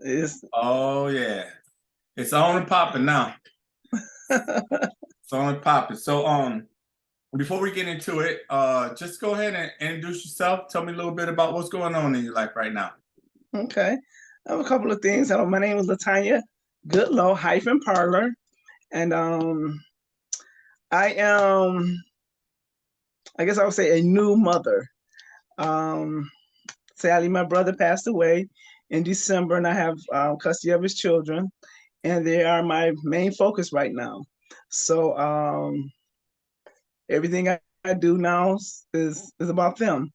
It's Oh yeah, it's on and popping now. It's on and popping. So before we get into it, just go ahead and introduce yourself. Tell me a little bit about what's going on in your life right now. okay. I have a couple of things. My name is Latanya Goodlow hyphen Parlor, and I am, I guess I would say, a new mother. Um, Sadly, my brother passed away in December, and I have custody of his children, and they are my main focus right now. So everything I do now is about them.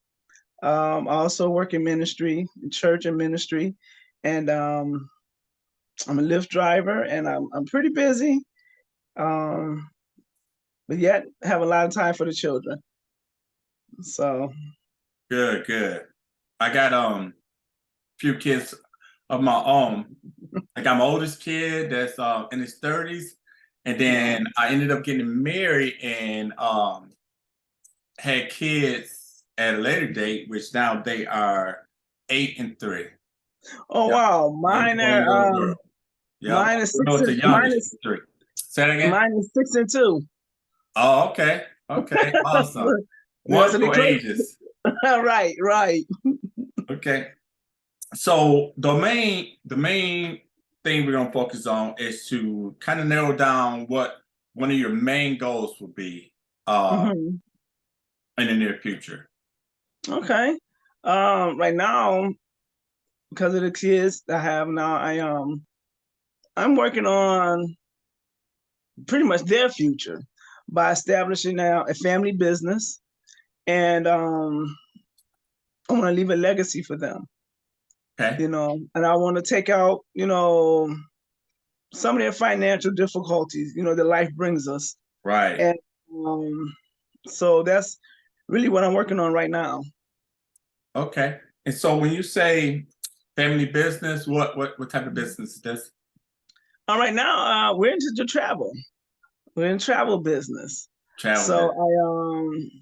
I also work in ministry, in church and ministry, and I'm a Lyft driver, and I'm pretty busy, um, but yet have a lot of time for the children. So Good, good. I got few kids of my own. I got my oldest kid that's in his 30s, and yeah. then I ended up getting married and had kids at a later date, which now they are 8 and 3. Oh Yeah, wow, little mine boy and little are girl. Yeah, mine is girl's the youngest, she's 3. Say that again. 6 and 2. Oh, okay, okay, awesome. Yeah, so they Wonderful close. ages. Right, right. Okay, so the main thing we're gonna focus on is to kind of narrow down what one of your main goals will be uh Hmm. in the near future. Okay. Right now, because of the kids I have now, I'm working on pretty much their future by establishing now a family business, and I want to leave a legacy for them, Okay, and I want to take out, some of their financial difficulties, that life brings us. right. And um, so that's really what I'm working on right now. Okay. And so when you say family business, what type of business is this? Right now, we're into the travel. We're in travel business. Travel So business.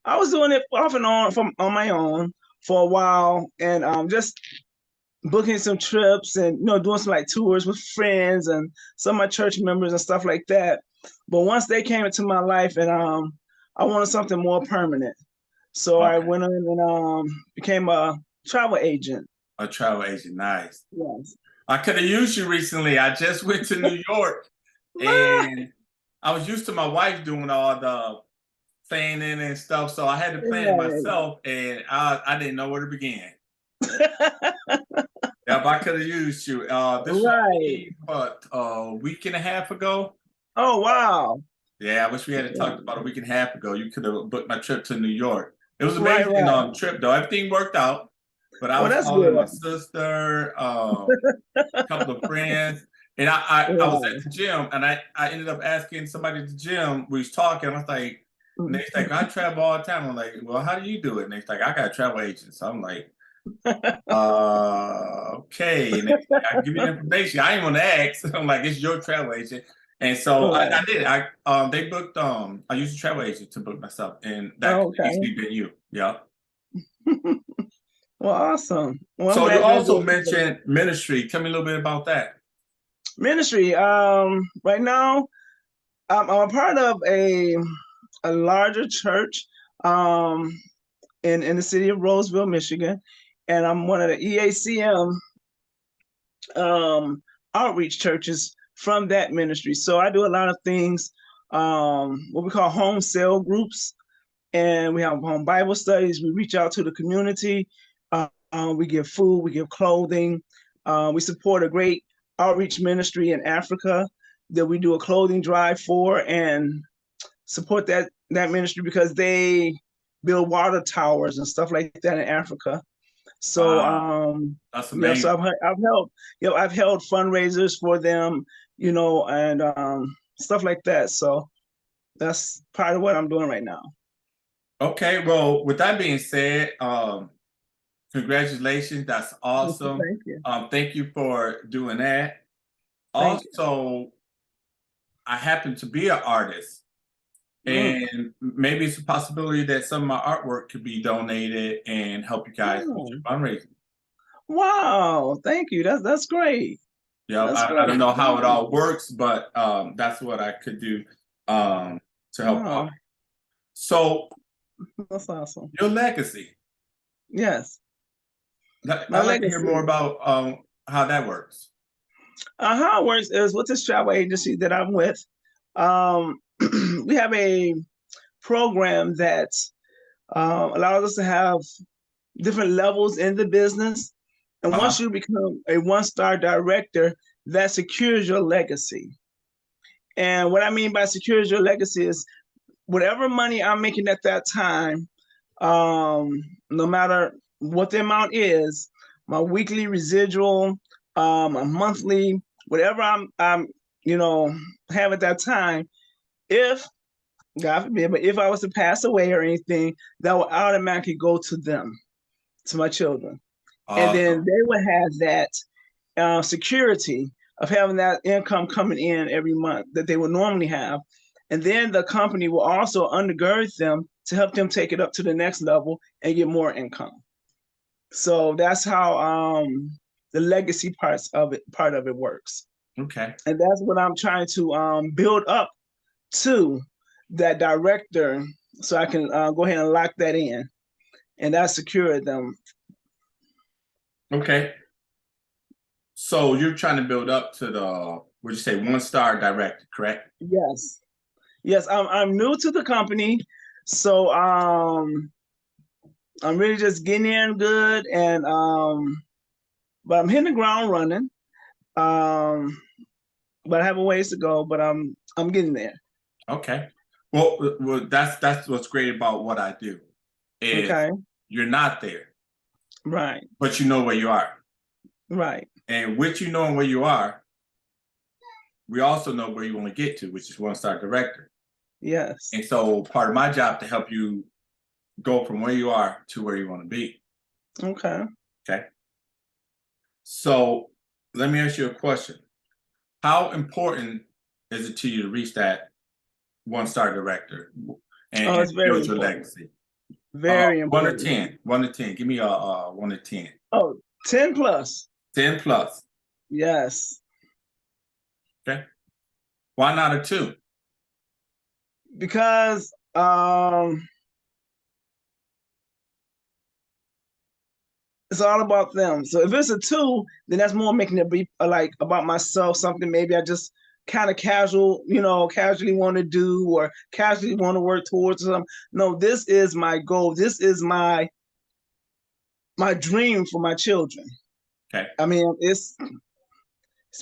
I was doing it off and on from on my own for a while, and just booking some trips and doing some like tours with friends and some of my church members and stuff like that. But once they came into my life, and I wanted something more permanent, so I Okay. went in and became a travel agent. A travel agent. Nice. Yes. I could have used you recently. I just went to New York and I was used to my wife doing all the planning and stuff. So I had to plan it Right. myself and I didn't know where to begin. Yeah, if I could have used you. This was Right. only what a week and a half ago. Oh wow. Yeah, I wish we had it talked about a week and a half ago. You could have booked my trip to New York. It was Right, amazing right. trip though. Everything worked out. But I Oh, was that's calling my good. sister, a couple of friends, and I was at Right. the gym and I ended up asking somebody at the gym, we was talking, I was like, and they like, I travel all the time. I'm like, well, how do you do it? And they're like, I got a travel agent. So I'm like, okay. And I give you the information. I didn't want to ask. I'm like, it's your travel agent. And so I Right. did. They booked I used a travel agent to book myself, and that Oh, could okay. easily been you. Yeah. Well, awesome. Well, I'm So you glad you're also doing good. mentioned ministry. Tell me a little bit about that. Ministry. Right now, I'm a part of a larger church um in the city of Roseville, Michigan, and I'm one of the EACM outreach churches from that ministry. So I do a lot of things, what we call home cell groups, and we have home Bible studies. We reach out to the community. We give food, we give clothing. We support a great outreach ministry in Africa that we do a clothing drive for, and support that ministry because they build water towers and stuff like that in Africa. So Wow, that's yeah, so amazing. I've held fundraisers for them, and stuff like that. So that's part of what I'm doing right now. Okay, well, with that being said, congratulations. That's awesome. Thank you. Thank you for doing that. Thank you. Also, I happen to be an artist, Mm. and maybe it's a possibility that some of my artwork could be donated and help you guys with Oh. your fundraising. Wow, thank you. That's great. Yeah, That's I great. don't know how it all works, but that's what I could do to help out. Wow, So that's awesome. your legacy. Yes, my I'd like to hear more legacy. about how that works. How it works is with this travel agency that I'm with, um, we have a program that allows us to have different levels in the business. And once Uh-huh. you become a one-star director, that secures your legacy. And what I mean by secures your legacy is whatever money I'm making at that time, no matter what the amount is, my weekly residual, a monthly, whatever I'm you know have at that time, if God forbid, but if I was to pass away or anything, that will automatically go to them, to my children, and then Awesome. they would have that security of having that income coming in every month that they would normally have. And then the company will also undergird them to help them take it up to the next level and get more income. So that's how the legacy part of it works. Okay. And that's what I'm trying to build up to that director so I can go ahead and lock that in and that secured them. Okay. So you're trying to build up to the, would you say, one-star director, correct? Yes. Yes, I'm new to the company, so I'm really just getting in good, and but I'm hitting the ground running. Um, but I have a ways to go, but I'm getting there. Okay. Well, that's what's great about what I do is Okay, you're not there, right, but you know where you are. right. And with you knowing where you are, we also know where you want to get to, which is one-star director. Yes. And so part of my job to help you go from where you are to where you want to be. Okay. Okay. So let me ask you a question. How important is it to you to reach that one-star director Oh, and it's very build your important. legacy? Very One to important. 10. 1 to 10. Give me a 1 to 10. Oh, 10 plus. 10 plus. Yes. Okay. Why not a 2? Because it's all about them. So if it's a 2, then that's more making it be like about myself, something maybe I just kind of casual, casually want to do or casually want to work towards them. No, this is my goal. This is my dream for my children. Okay. I mean, it's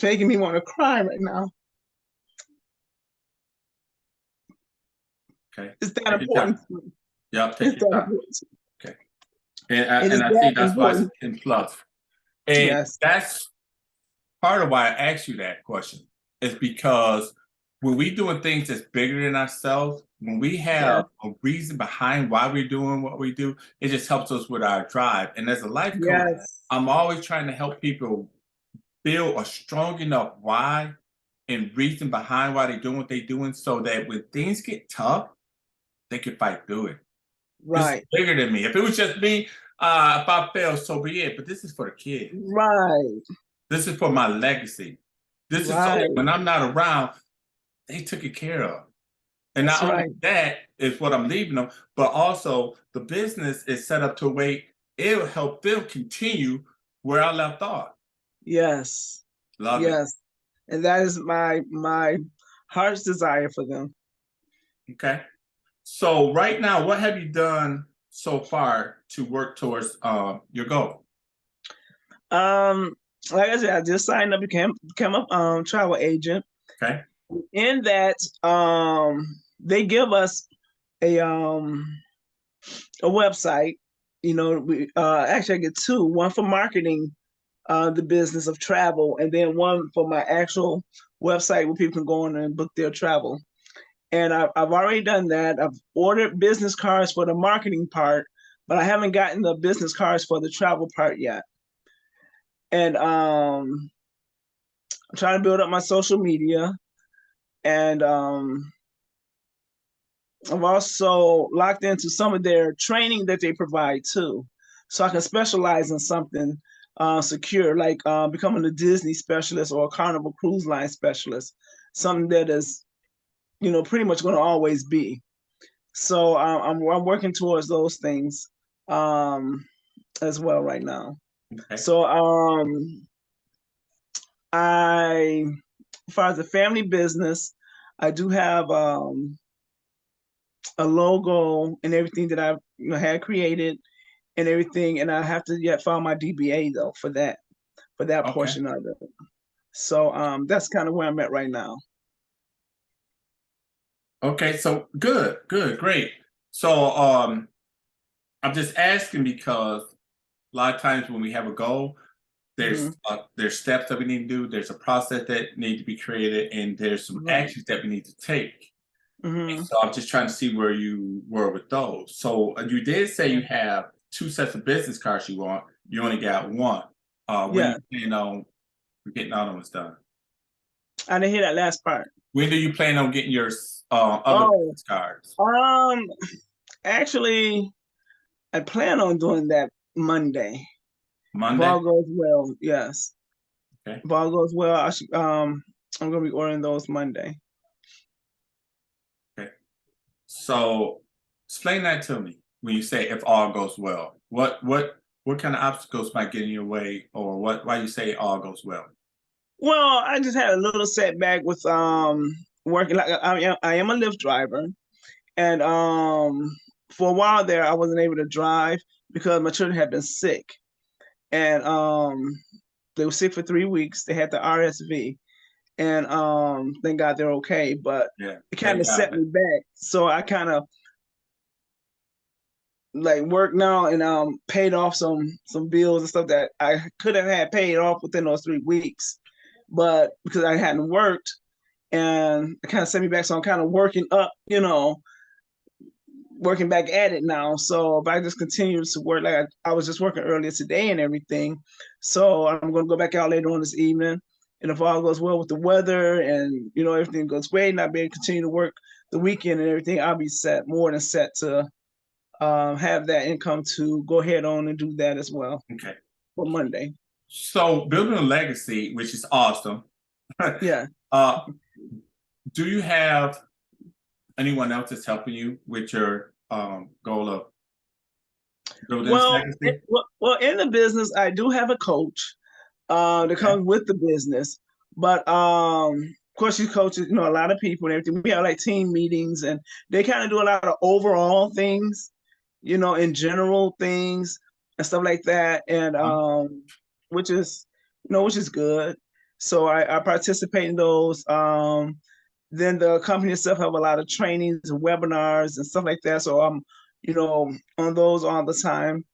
making me want to cry right now. Okay. It's that Take your important time. to me. Yep. Take It's your that time. important. Okay. And It is I that see that's why it's important. 10 plus. And Yes. that's part of why I asked you that question is because when we doing things that's bigger than ourselves, when we have Yes. a reason behind why we're doing what we do, it just helps us with our drive. And as a life coach, Yes. I'm always trying to help people build a strong enough why and reason behind why they're doing what they're doing so that when things get tough, they can fight through it. This is Right. bigger than me. If it was just me, if I fail, so be it. But this is for the kids. Right. This is for my legacy. This is so that Right. when I'm not around, they took it care of. And That's not only right. that is what I'm leaving them, but also the business is set up to a way it'll help them continue where I left off. Yes. Love it. Yes. And that is my heart's desire for them. Okay. So right now, what have you done so far to work towards your goal? Um, like I said, I just signed up, became a travel agent. Okay. In that, they give us a a website. We actually I get two, one for marketing the business of travel, and then one for my actual website where people can go on and book their travel. And I've already done that. I've ordered business cards for the marketing part, but I haven't gotten the business cards for the travel part yet. And I'm trying to build up my social media, and I've also locked into some of their training that they provide too, so I can specialize in something secure, like becoming a Disney specialist or a Carnival Cruise Line specialist, something that is, pretty much going to always be. So I'm working towards those things as well right now. Okay. So as far as the family business, I do have a logo and everything that I had created and everything, and I have to yet file my DBA though for that Okay. portion of it. So that's kind of where I'm at right now. Okay. So good, great. So I'm just asking because a lot of times when we have a goal, Hmm. there's steps that we need to do, there's a process that need to be created, and there's some Right. actions that we need to take. And Hmm. so I'm just trying to see where you were with those. So you did say you have two sets of business cards you want. You only got one. When Yeah, do you plan on getting all of them done? I didn't hear that last part. When do you plan on getting your other Oh, business cards? um, actually, I plan on doing that Monday. If Monday? all goes well, yes. Okay. If all goes well, I'm gonna be ordering those Monday. Okay. So explain that to me. When you say if all goes well, what kind of obstacles might get in your way, or why you say all goes well? Well, I just had a little setback with working, like I am a Lyft driver, and for a while there I wasn't able to drive because my children had been sick, and they were sick for 3 weeks. They had the RSV, and thank God they're okay. But Yeah. it kind Thank of set God. me back, so I kind of like work now and paid off some bills and stuff that I could have had paid off within those 3 weeks, but because I hadn't worked, and it kind of set me back. So I'm kind of working up, working back at it now. So if I just continue to work, like I was just working earlier today and everything, so I'm going to go back out later on this evening. And if all goes well with the weather and everything goes great, and I'll be able to continue to work the weekend and everything, I'll be more than set to have that income to go ahead on and do that as well Okay. for Monday. So building a legacy, which is awesome. Yeah. uh, do you have anyone else that's helping you with your goal of building this Well, legacy? in the business, I do have a coach that Okay. comes with the business, but of course, she coaches a lot of people and everything. We have like team meetings, and they kind of do a lot of overall things, in general things and stuff like that, and Uh-huh. which is which is good. So I participate in those. Then the company itself have a lot of trainings and webinars and stuff like that. So I'm, on those all the time.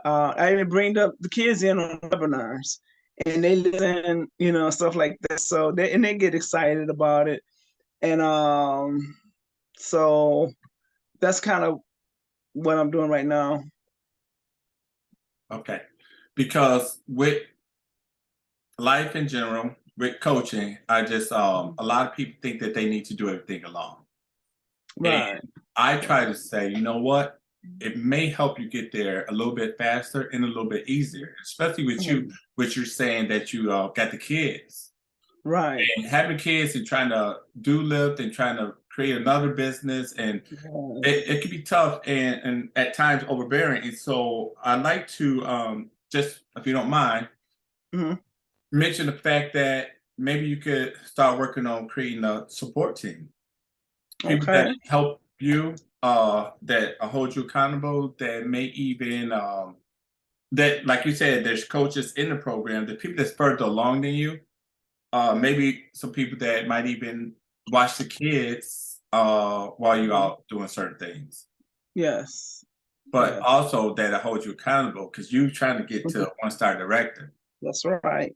I even bring the kids in on webinars and they listen, stuff like that. So they get excited about it. And so that's kind of what I'm doing right now. Okay. Because with life in general, with coaching, I just a lot of people think that they need to do everything alone. And Right. I try to say, you know what? It may help you get there a little bit faster and a little bit easier, especially with you, Mhm. which you're saying that you got the kids. Right. And having kids and trying to do lift and trying to create another business, and Yes. it can be tough and at times overbearing. And so I'd like to just, if you don't mind, Mhm. mention the fact that maybe you could start working on creating a support team. People that Okay. help you, that hold you accountable, that may even that, like you said, there's coaches in the program, the people that's further along than you, maybe some people that might even watch the kids while you're Mhm. out doing certain things. Yes. But Yes. also that hold you accountable because you're trying to get to Mhm. a one-star director. That's right.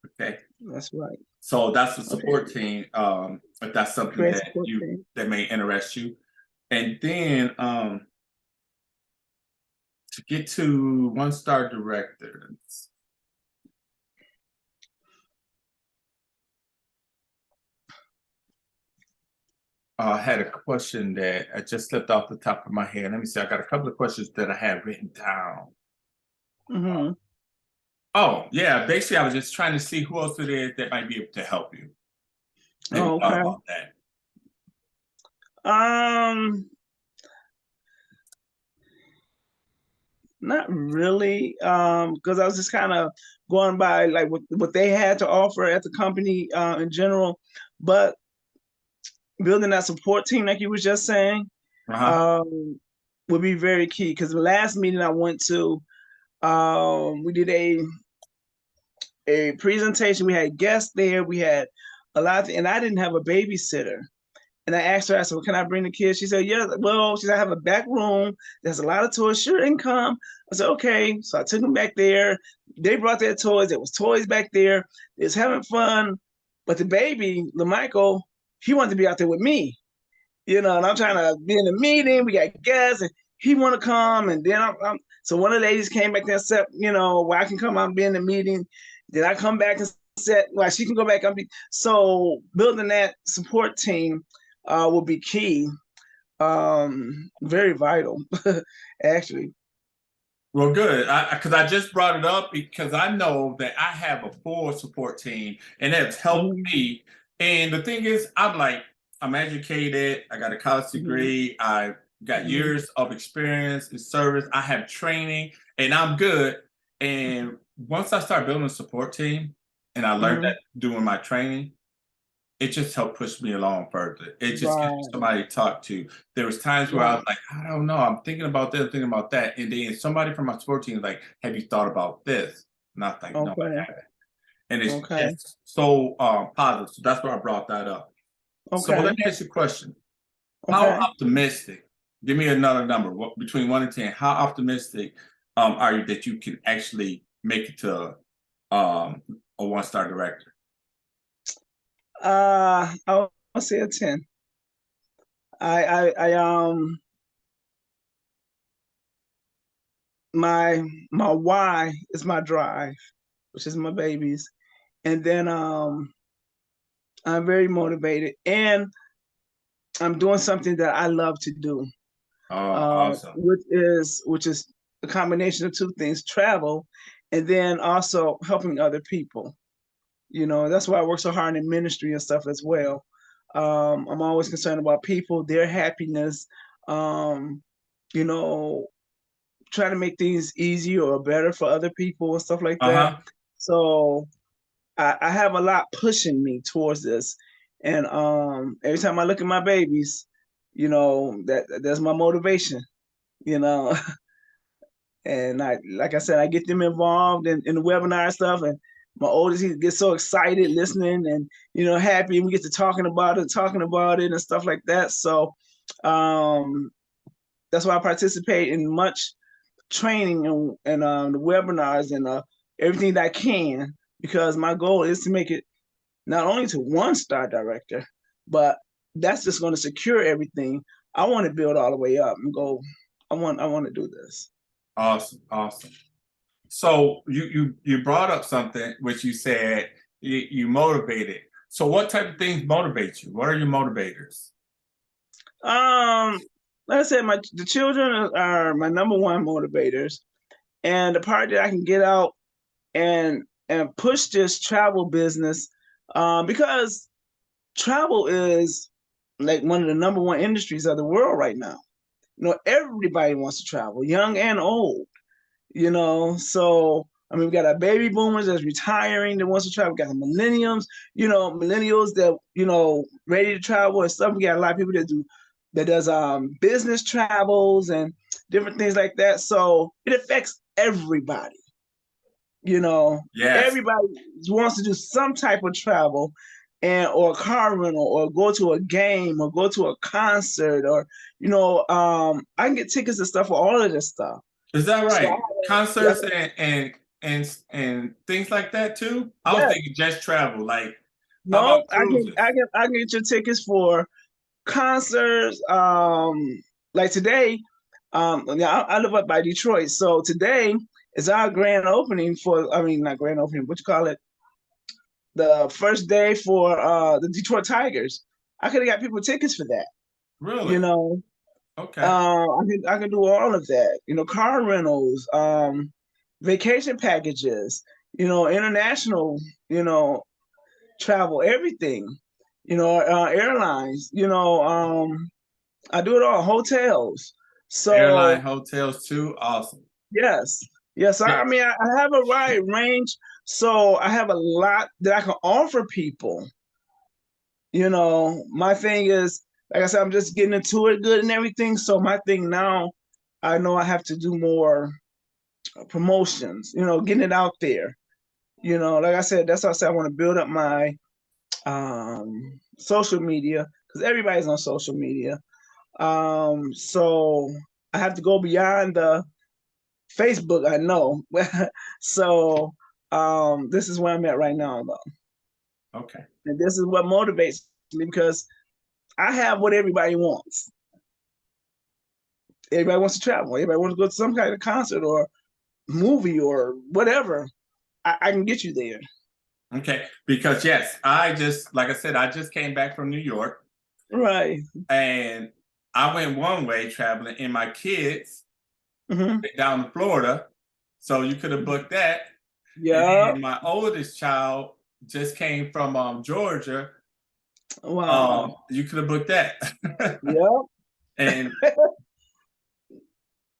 Okay. That's right. So that's a Okay. support team, if that's something Create that support team. that may interest you. And then to get to one-star directors, I had a question that I just slipped off the top of my head. Let me see. I got a couple of questions that I had written down. Hmm. Oh, yeah. Basically, I was just trying to see who else it is that might be able to help you. Have you thought Okay. about that? Um, Not really. Because I was just kind of going by like what they had to offer at the company in general. But building that support team, like you was just saying, Uh-huh. um, would be very key. Because the last meeting I went to, we did a presentation. We had guests there. We had a lot, and I didn't have a babysitter. And I asked her, I said, well, can I bring the kids? She said, yeah. Well, she said, I have a back room. There's a lot of toys. Sure, income. I said, okay. So I took them back there. They brought their toys. There was toys back there. They was having fun. But the baby, LaMichael, he wanted to be out there with me. And I'm trying to be in the meeting. We got guests, and he want to come. And then so one of the ladies came back there and said, where I can come out and be in the meeting. Then I come back and said, well, she can go back and be. So building that support team will be key. Very vital, actually. Well, good. Because I just brought it up because I know that I have a full support team and it's helped Mhm, me. And the thing is, I'm educated. I got a college mhm, degree. I got mhm, years of experience in service. I have training and I'm good. And once I start building a support team and I learned mhm. that doing my training, it just helped push me along further. It just gives me Right, somebody to talk to. There was times where I right. was like, I don't know, I'm thinking about this, thinking about that. And then somebody from my sport team was like, have you thought about this? And I was like, no, I Okay, haven't. And it's okay, just so positive. So that's why I brought that up. So let okay, me ask you a question. How okay. optimistic, give me another number, between 1 and 10, how optimistic are you that you can actually make it to a one-star director? I'll say a 10. I my why is my drive, which is my babies, and then I'm very motivated, and I'm doing something that I love to do. Oh, awesome. Which is a combination of two things: travel, and then also helping other people. That's why I work so hard in ministry and stuff as well. I'm always concerned about people, their happiness. Um, you know, trying to make things easier or better for other people and stuff like that. Uh-huh. So I have a lot pushing me towards this, and every time I look at my babies, that's my motivation. You know, and like I said, I get them involved in the webinar stuff, and my oldest, he gets so excited listening and happy, and we get to talking about it and stuff like that. So um, that's why I participate in much training and the webinars and everything that I can, because my goal is to make it not only to one-star director, but that's just going to secure everything. I want to build all the way up and go. I want to do this. Awesome, awesome. So you brought up something which you said you motivated. So what type of things motivate you? What are your motivators? Um, like I said, the children are my number one motivators, and the part that I can get out and push this travel business, because travel is like one of the number one industries of the world right now. Everybody wants to travel, young and old. So I mean, we got our baby boomers that's retiring that wants to travel. We got the millennials that ready to travel and stuff. We got a lot of people that does business travels and different things like that. So it affects everybody. Yes. Everybody wants to do some type of travel, or a car rental, or go to a game, or go to a concert, or I can get tickets and stuff for all of this stuff. Is that So right? yeah, Concerts and things like that too? I was yeah. thinking just travel. Like, how about No, I can cruises? I can I can get your tickets for concerts. Like today, yeah, I live up by Detroit, so today is our grand opening for. I mean, not grand opening. What you call it? The first day for the Detroit Tigers. I could have got people tickets for that. You Really? know, Okay. I can do all of that. Car rentals, vacation packages. international, travel, everything, airlines, I do it all, hotels. Airline, So hotels too. Awesome. yes, yes. I Yeah. mean, I have a wide range, so I have a lot that I can offer people. My thing is, like I said, I'm just getting into it good and everything. So my thing now, I know I have to do more promotions, getting it out there. Like I said, that's why I said I want to build up my social media because everybody's on social media. So I have to go beyond the Facebook, I know. So this is where I'm at right now, though. Okay. And this is what motivates me because I have what everybody wants. Everybody wants to travel. Everybody wants to go to some kind of concert or movie or whatever. I can get you there. Okay. Because yes, I just, like I said, I just came back from New York Right. and I went one way traveling, and my kids Hmm. went down to Florida. So you could have booked that. And Yeah. then my oldest child just came from Georgia. Wow. You could have booked that. Yep. and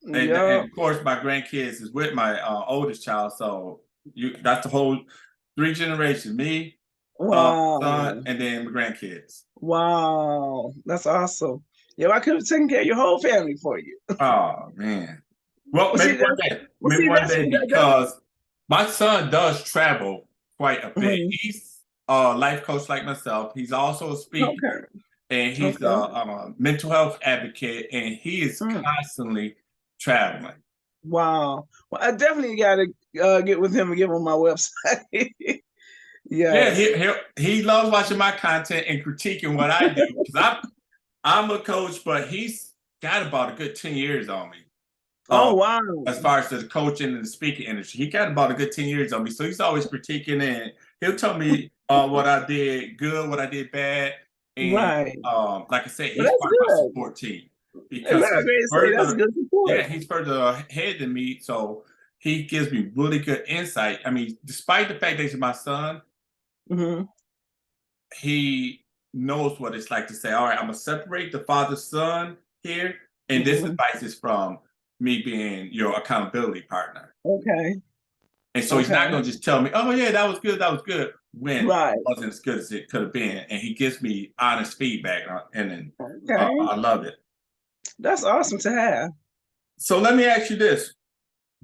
and Yep. of course my grandkids is with my oldest child. So that's the whole three generations. Me, son, Wow. and then my grandkids. Wow. That's awesome. Yeah, I could have taken care of your whole family for you. Oh man. Well, Well, maybe see, one day. well, Maybe see, one day because my son does travel quite a bit. mhm. He's a life coach like myself. He's also a speaker, Okay. and he's Okay. a mental health advocate, and he is Mm. constantly traveling. Wow. Well, I definitely got to get with him and give him my website. Yeah, Yes. he loves watching my content and critiquing what I do because I'm a coach, but he's got about a good 10 years on me. Oh, Uh, wow. as far as the coaching and the speaking industry, he got about a good 10 years on me. So he's always critiquing, and he'll tell me what I did good, what I did bad. And Right. like I said, Well, he's that's part of my good. support team That's because great he's to say. That's further, good support. yeah, he's further ahead than me. So he gives me really good insight. I mean, despite the fact that he's my son, Hmm. he knows what it's like to say, all right, I'm gonna separate the father son here, and this Hmm. advice is from me being your accountability partner. Okay. And so he's not Okay. gonna just tell me, oh yeah, that was good, when it Right. wasn't as good as it could have been. And he gives me honest feedback, and then Okay. I love it. That's awesome to have. So let me ask you this: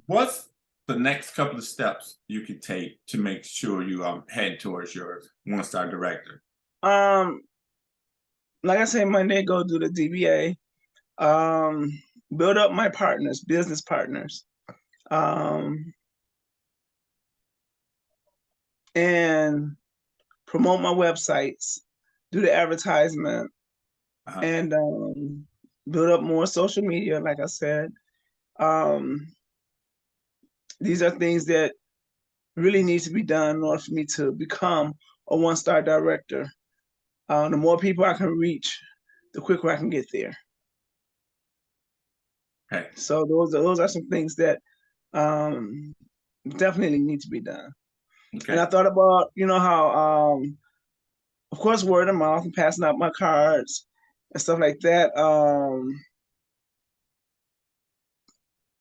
what's the next couple of steps you could take to make sure you head towards your one-star director? Um, like I said, Monday, go do the DBA. Um, build up my partners, business partners. Um, and promote my websites, do the advertisement, Uh-huh. and build up more social media. Like I said, um, these are things that really need to be done in order for me to become a one-star director. The more people I can reach, the quicker I can get there. Okay. So those are some things that um, definitely need to be done. And Okay. I thought about how of course word of mouth and passing out my cards and stuff like that.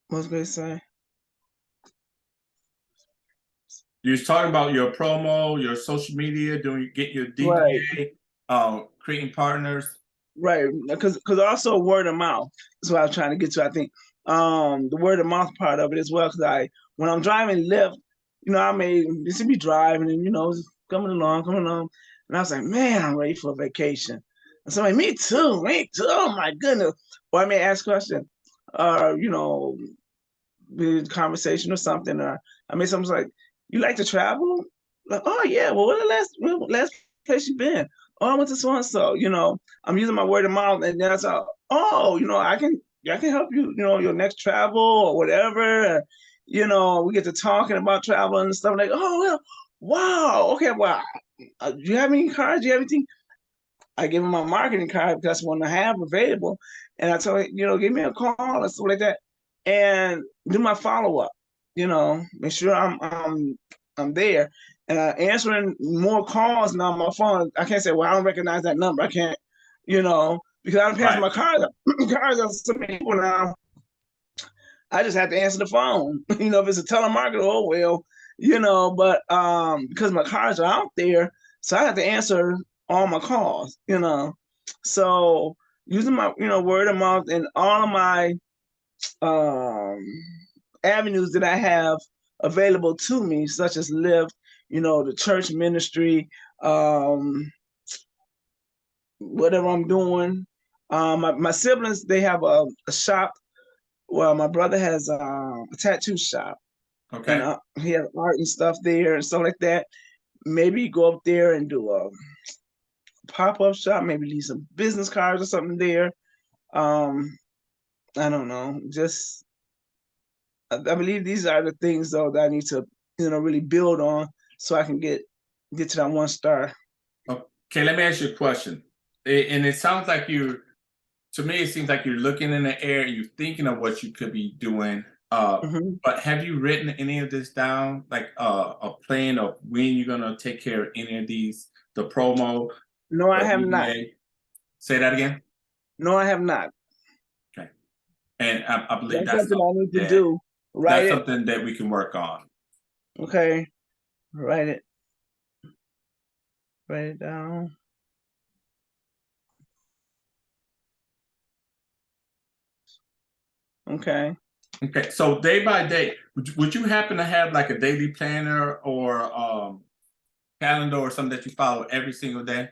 What was I going to say? You was talking about your promo, your social media, get your Right, DBA, creating partners. right. Because also word of mouth is what I was trying to get to. I think the word of mouth part of it as well. Because when I'm driving Lyft, I may just be driving and just coming along, and I was like, man, I'm ready for a vacation. And so I'm like, me too. Oh my goodness. Or I may ask question, or the conversation or something, or I mean, someone's like, "You like to travel?" Like, "Oh yeah, well, what last place you been?" "Oh, I went to so and so." I'm using my word of mouth, and that's how. Oh, I can help you. Your next travel or whatever. We get to talking about travel and stuff like, "Oh well, wow, okay, wow. Do you have any cards? Do you have anything?" I give him my marketing card because that's one I have available. And I told him, give me a call or something like that. And do my follow up, make sure I'm I'm there, and I'm answering more calls now on my phone. I can't say, well, I don't recognize that number. I can't, because I'm passing Right. my cars out to so many people now. I just have to answer the phone. If it's a telemarketer, oh well, but because my cars are out there, so I have to answer all my calls, So using my, word of mouth and all of my um avenues that I have available to me, such as Lyft, the church ministry, whatever I'm doing. My siblings, they have a shop. Well, my brother has a tattoo shop, and Okay. he has art and stuff there and stuff like that. Maybe go up there and do a pop-up shop, maybe leave some business cards or something there. I don't know. Just I believe these are the things though that I need to, really build on so I can get to that 1 star. Okay, let me ask you a question. And it sounds like to me, it seems like you're looking in the air, you're thinking of what you could be doing. Hmm. But have you written any of this down, like a plan of when you're gonna take care of any of these, the promo, No, I the have not. EBA? Say that again. No, I have not. Okay, and I believe That's something I need to do. Write that's it. something that we can work on. Okay. Write it. Write it down. Okay. Okay, so day by day, would you happen to have like a daily planner or calendar or something that you follow every single day?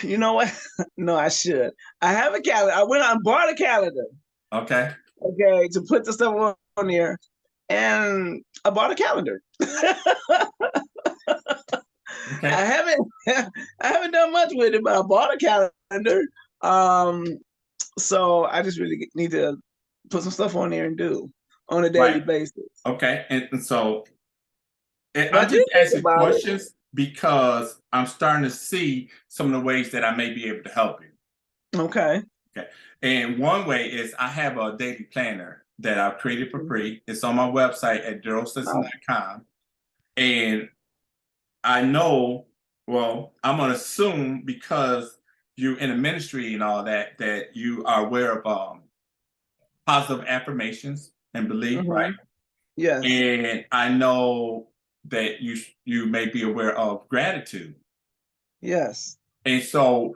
You know what? No, I should. I have a calendar. I went out and bought a calendar. Okay. Okay, to put the stuff on there, and I bought a calendar. Okay. I haven't I haven't done much with it, but I bought a calendar. Um, so I just really need to put some stuff on there and do on a daily Right. basis. Okay. And so But I I'm did just think asking about it. questions because I'm starting to see some of the ways that I may be able to help you. Okay. Okay. And one way is I have a daily planner that I've created for free. It's on my website at Oh, darrelstinson.com. And I know, well, I'm gonna assume because you're in a ministry and all that, that you are aware of positive affirmations and belief, right? mhm. Yes. And I know that you may be aware of gratitude. Yes. And so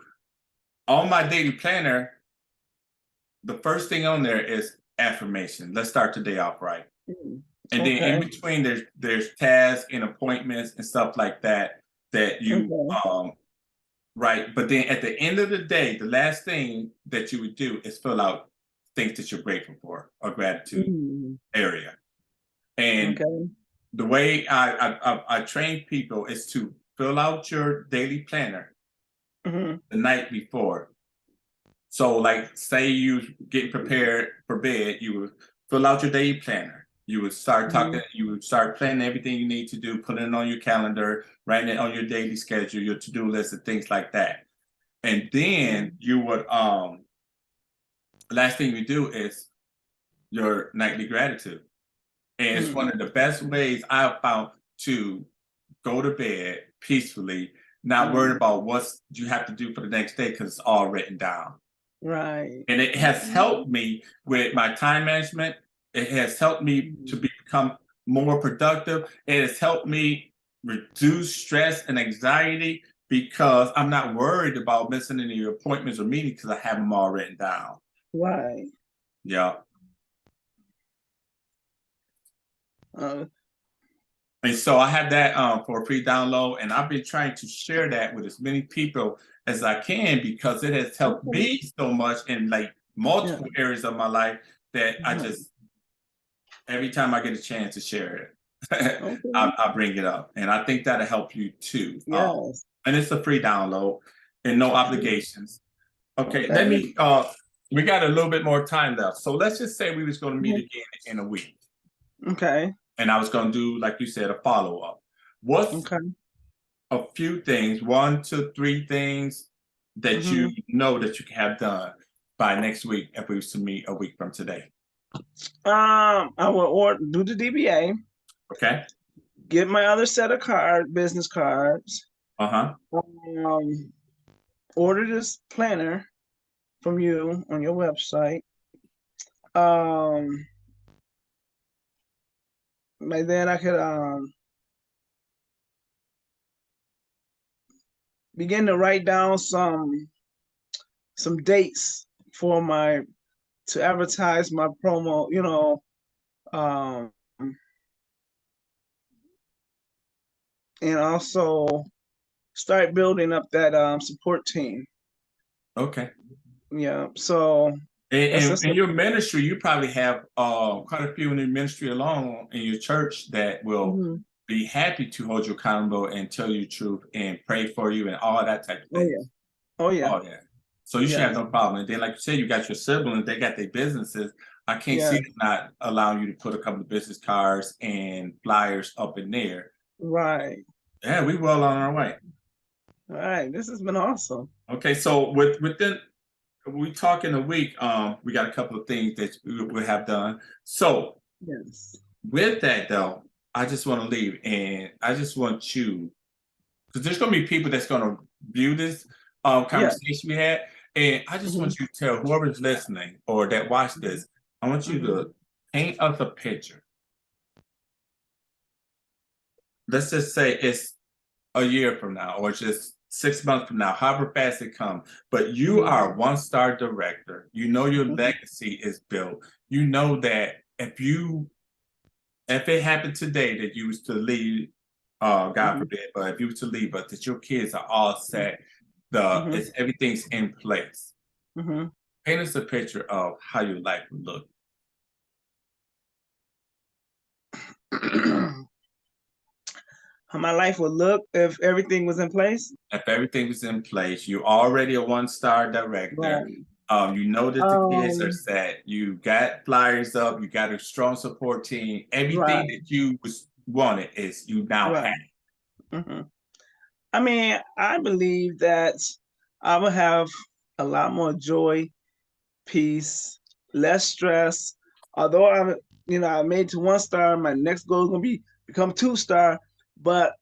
on my daily planner, the first thing on there is affirmation. Let's start the day off right. Mm. And then in Okay. between there's tasks and appointments and stuff like that that you Okay. right. But then at the end of the day, the last thing that you would do is fill out things that you're grateful for or gratitude Mm. area. And Okay. the way I train people is to fill out your daily planner Hmm. the night before. So, like, say you getting prepared for bed, you would fill out your daily planner. You would start Hmm. talking. You would start planning everything you need to do, putting it on your calendar, writing it on your daily schedule, your to-do list, and things like that. And then you would last thing you do is your nightly gratitude. And it's one Hmm. of the best ways I've found to go to bed peacefully, not worried Hmm. about what you have to do for the next day because it's all written down. Right. And it has helped me with my time management. It has helped me to Mhm. become more productive. It has helped me reduce stress and anxiety because I'm not worried about missing any appointments or meetings because I have them all written down. Right. Yeah. Uh, And so I have that for a free download, and I've been trying to share that with as many people as I can because it has helped okay. me so much in like Yeah. multiple areas of my life that I Mhm. just every time I get a chance to share it, Okay. I bring it up, and I think that'll help you too. Yes. And it's a free download and no obligations. Okay, Okay. let me. We got a little bit more time left, so let's just say we was going to meet Mhm. again in a week, Okay. and I was going to do, like you said, a follow up. What's Okay. a few things, 1 to 3 things that you Hmm. know that you can have done by next week if we was to meet a week from today? I will do the DBA, Okay. get my other set of business cards, Uh-huh. um, order this planner from you on your website. By then I could begin to write down some dates for my to advertise my promo, um, and also start building up that support team. Okay. Yeah, so that's And just in your ministry, you probably have quite a few in your ministry alone in your church that will mhm. be happy to hold you accountable and tell you the truth and pray for you and all that type of Oh thing. yeah, oh yeah, Oh yeah. So you should have yes, no problem. And then, like you said, you got your siblings, they got their businesses. I can't see yes, them not allowing you to put a couple of business cards and flyers up in there. right. Yeah, we well on our way. All right, this has been awesome. Okay, so within we talk in a week, we got a couple of things that we have done. So Yes. with that though, I just want to leave and I just want you because there's gonna be people that's gonna view this Yeah. conversation we had. And I just Mm-hmm. want you to tell whoever's listening or that watched Mm-hmm. this, I want you Mm-hmm. to paint us a picture. Let's just say it's a year from now or just 6 months from now, however fast it comes. But you Mm-hmm. are a one-star director. You know your Mm-hmm. legacy is built. You know that if it happened today that you was to leave, God Mm-hmm. forbid, but if you was to leave, but that your kids are all set, the Mm-hmm. it's everything's in place. Mm-hmm. Paint us a picture of how your life would look. How my life would look if everything was in place. If everything was in place, you're already a one-star director. Right. You know that the kids are Um. set. You got flyers up. You got a strong support team. Everything Right. that you was wanted is you now Right. have. Mm-hmm. I mean, I believe that I will have a lot more joy, peace, less stress. Although I made to 1 star, my next goal is gonna be become 2 star, but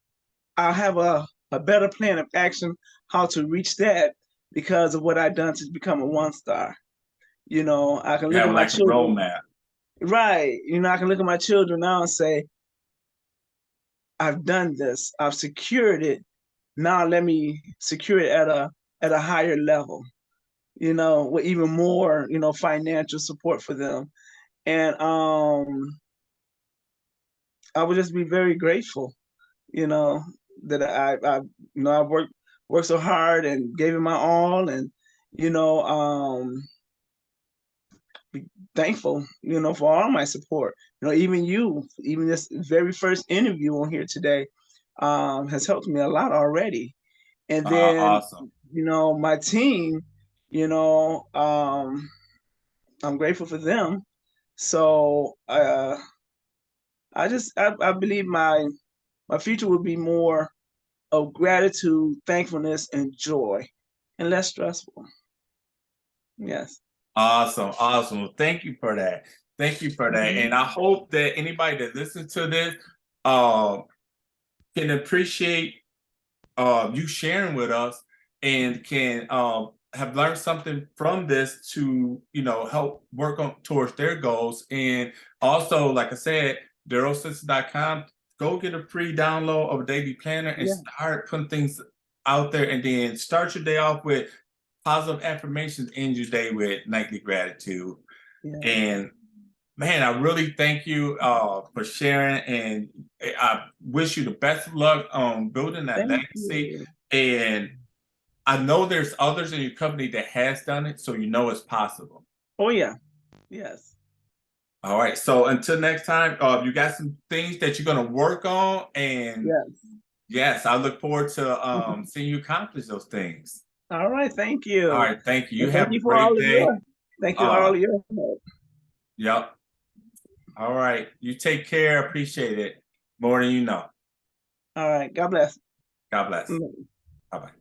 I'll have a better plan of action how to reach that because of what I've done to become a 1 star. I can You look at have my like a children, roadmap. right? I can look at my children now and say, I've done this, I've secured it. Now let me secure it at a higher level, with even more, financial support for them. And I would just be very grateful, you know, that I worked so hard and gave it my all, and you know, be thankful, for all my support. Even this very first interview on here today, has helped me a lot already. And then, Awesome. my team, you know, I'm grateful for them. So I believe my future will be more of gratitude, thankfulness, and joy, and less stressful. Yes. Awesome. Awesome. Well, thank you for that. Thank you for that. And Mhm. I hope that anybody that listens to this uh, can appreciate you sharing with us and can have learned something from this to help work on towards their goals. And also, like I said, DarrelStinson.com, go get a free download of a daily planner and Yeah. start putting things out there, and then start your day off with positive affirmations, end your day with nightly gratitude. Yes. And man, I really thank you for sharing, and I wish you the best of luck on building that Thank legacy. you. And I know there's others in your company that has done it, so you know it's possible. Oh yeah. Yes. All right. So until next time, you got some things that you're gonna work on, and Yes. yes, I look forward to seeing you accomplish those things. All right. Thank All you. right. Thank you. You And thank have a you for great all of day. your thank you all of your help. Yep. All right. You take care. Appreciate it more than you know. All right. God bless. God bless. Mm. Bye bye.